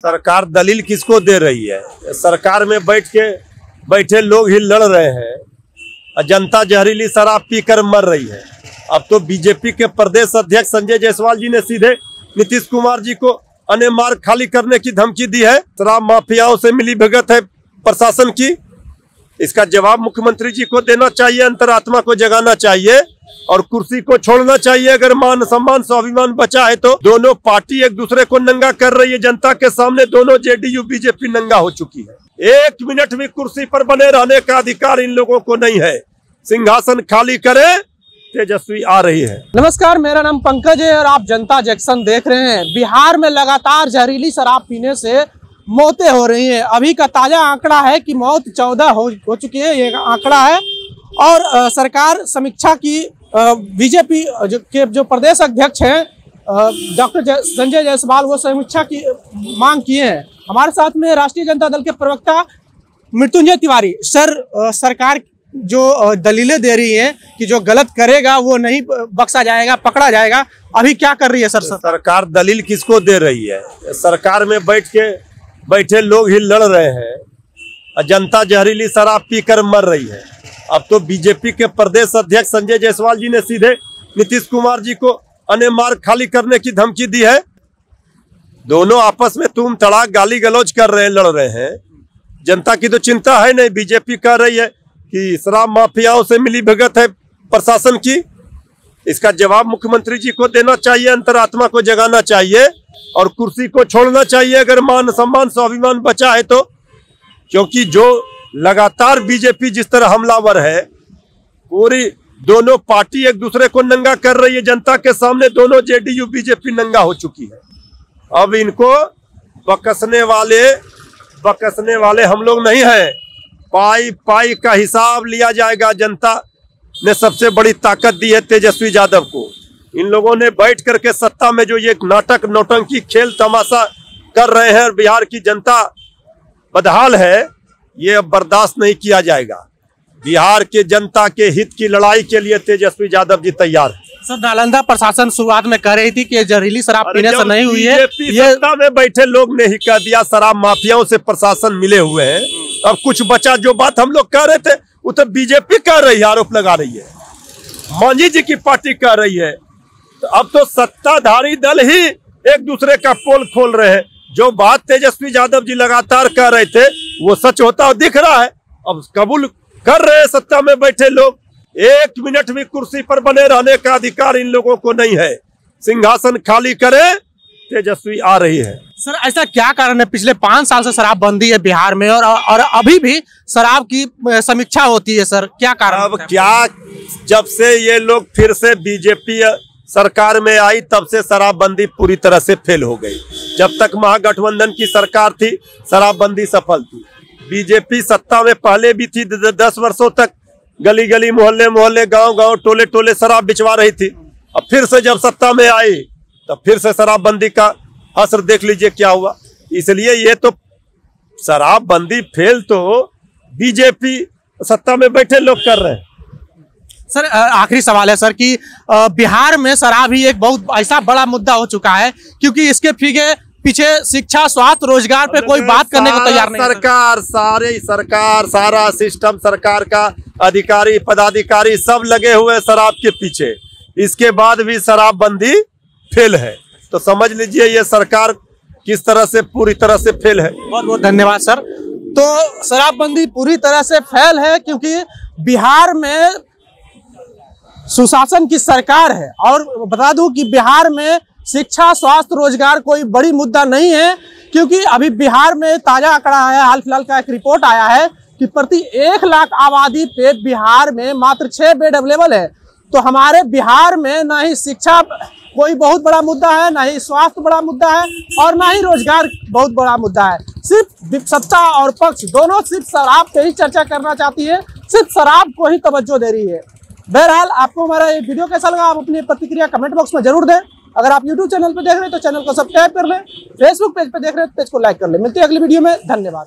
सरकार दलील किसको दे रही है? सरकार में बैठे लोग ही लड़ रहे हैं और जनता जहरीली शराब पीकर मर रही है। अब तो बीजेपी के प्रदेश अध्यक्ष संजय जायसवाल जी ने सीधे नीतीश कुमार जी को अन्य मार्ग खाली करने की धमकी दी है। शराब माफियाओं से मिली भगत है प्रशासन की। इसका जवाब मुख्यमंत्री जी को देना चाहिए, अंतरात्मा को जगाना चाहिए और कुर्सी को छोड़ना चाहिए। अगर मान सम्मान स्वाभिमान बचा है तो दोनों पार्टी एक दूसरे को नंगा कर रही है। जनता के सामने दोनों जेडीयू बीजेपी नंगा हो चुकी है। 1 मिनट भी कुर्सी पर बने रहने का अधिकार इन लोगों को नहीं है। सिंहासन खाली करे, तेजस्वी आ रही है। नमस्कार, मेरा नाम पंकज है और आप जनता जंक्शन देख रहे हैं। बिहार में लगातार जहरीली शराब पीने से मौतें हो रही हैं। अभी का ताजा आंकड़ा है कि मौत 14 हो चुकी है, ये आंकड़ा है। और सरकार समीक्षा की बीजेपी के जो प्रदेश अध्यक्ष हैं डॉक्टर संजय जायसवाल, वो समीक्षा की मांग किए हैं। हमारे साथ में राष्ट्रीय जनता दल के प्रवक्ता मृत्युंजय तिवारी। सरकार जो दलीलें दे रही है कि जो गलत करेगा वो नहीं बख्शा जाएगा, पकड़ा जाएगा, अभी क्या कर रही है सर? सरकार दलील किसको दे रही है? सरकार में बैठे लोग ही लड़ रहे हैं और जनता जहरीली शराब पीकर मर रही है। अब तो बीजेपी के प्रदेश अध्यक्ष संजय जायसवाल जी ने सीधे नीतीश कुमार जी को अन्य मार्ग खाली करने की धमकी दी है। दोनों आपस में तुम तड़ाक गाली गलौज कर रहे हैं, लड़ रहे हैं। जनता की तो चिंता है नहीं। बीजेपी कह रही है कि शराब माफियाओं से मिली भगत है प्रशासन की। इसका जवाब मुख्यमंत्री जी को देना चाहिए, अंतरात्मा को जगाना चाहिए और कुर्सी को छोड़ना चाहिए अगर मान सम्मान स्वाभिमान बचा है तो। क्योंकि जो लगातार बीजेपी जिस तरह हमलावर है, पूरी दोनों पार्टी एक दूसरे को नंगा कर रही है। जनता के सामने दोनों जेडीयू बीजेपी नंगा हो चुकी है। अब इनको बकसने वाले हम लोग नहीं हैं। पाई का हिसाब लिया जाएगा। जनता ने सबसे बड़ी ताकत दी है तेजस्वी यादव को। इन लोगों ने बैठ करके सत्ता में जो ये नाटक नौटंकी खेल तमाशा कर रहे हैं और बिहार की जनता बदहाल है, ये अब बर्दाश्त नहीं किया जाएगा। बिहार के जनता के हित की लड़ाई के लिए तेजस्वी यादव जी तैयार है। सर, नालंदा प्रशासन शुरुआत में कह रही थी कि जहरीली शराब पीने से नहीं हुई है। ये सत्ता में बैठे लोग ने ही कह दिया शराब माफियाओं से प्रशासन मिले हुए हैं। अब कुछ बचा, जो बात हम लोग कह रहे थे वो तो बीजेपी कह रही है, आरोप लगा रही है। मांझी जी की पार्टी कह रही है। तो अब तो सत्ताधारी दल ही एक दूसरे का पोल खोल रहे हैं। जो बात तेजस्वी यादव जी लगातार कह रहे थे वो सच होता दिख रहा है। अब कबूल कर रहे हैं सत्ता में बैठे लोग। 1 मिनट भी कुर्सी पर बने रहने का अधिकार इन लोगों को नहीं है। सिंहासन खाली करे, तेजस्वी आ रही है। सर, ऐसा क्या कारण है? पिछले 5 साल से शराबबंदी है बिहार में और अभी भी शराब की समीक्षा होती है। सर, क्या कारण? अब क्या, जब से ये लोग फिर से बीजेपी सरकार में आई तब से शराबबंदी पूरी तरह से फेल हो गई। जब तक महागठबंधन की सरकार थी शराबबंदी सफल थी। बीजेपी सत्ता में पहले भी थी, 10 वर्षों तक गली गली मोहल्ले गांव टोले शराब बिचवा रही थी। अब फिर से जब सत्ता में आई तब फिर से शराबबंदी का असर देख लीजिए क्या हुआ। इसलिए ये तो शराबबंदी फेल तो बीजेपी सत्ता में बैठे लोग कर रहे हैं। सर, आखिरी सवाल है सर कि बिहार में शराब ही एक बहुत ऐसा बड़ा मुद्दा हो चुका है, क्योंकि इसके पीछे शिक्षा, स्वास्थ्य, रोजगार पे कोई बात करने को तैयार नहीं। सरकार सारा सिस्टम, सरकार का अधिकारी पदाधिकारी सब लगे हुए शराब के पीछे। इसके बाद भी शराबबंदी फेल है, तो समझ लीजिए ये सरकार किस तरह से पूरी तरह से फेल है। बहुत बहुत धन्यवाद सर। तो शराबबंदी पूरी तरह से फेल है क्योंकि बिहार में सुशासन की सरकार है। और बता दूं कि बिहार में शिक्षा, स्वास्थ्य, रोजगार कोई बड़ी मुद्दा नहीं है, क्योंकि अभी बिहार में ताजा आंकड़ा आया, हाल फिलहाल का एक रिपोर्ट आया है कि प्रति 1 लाख आबादी पे बिहार में मात्र 6 बेड अवेलेबल है। तो हमारे बिहार में ना ही शिक्षा कोई बहुत बड़ा मुद्दा है, ना ही स्वास्थ्य बड़ा मुद्दा है और ना ही रोजगार बहुत बड़ा मुद्दा है। सिर्फ सत्ता और पक्ष दोनों सिर्फ शराब पे ही चर्चा करना चाहती है, सिर्फ शराब को ही तवज्जो दे रही है। बहरहाल, आपको हमारा ये वीडियो कैसा लगा आप अपनी प्रतिक्रिया कमेंट बॉक्स में जरूर दें। अगर आप YouTube चैनल पर देख रहे हैं तो चैनल को सब्सक्राइब कर लें, फेसबुक पेज पर देख रहे हैं तो पेज को लाइक कर लें। मिलते हैं अगली वीडियो में। धन्यवाद।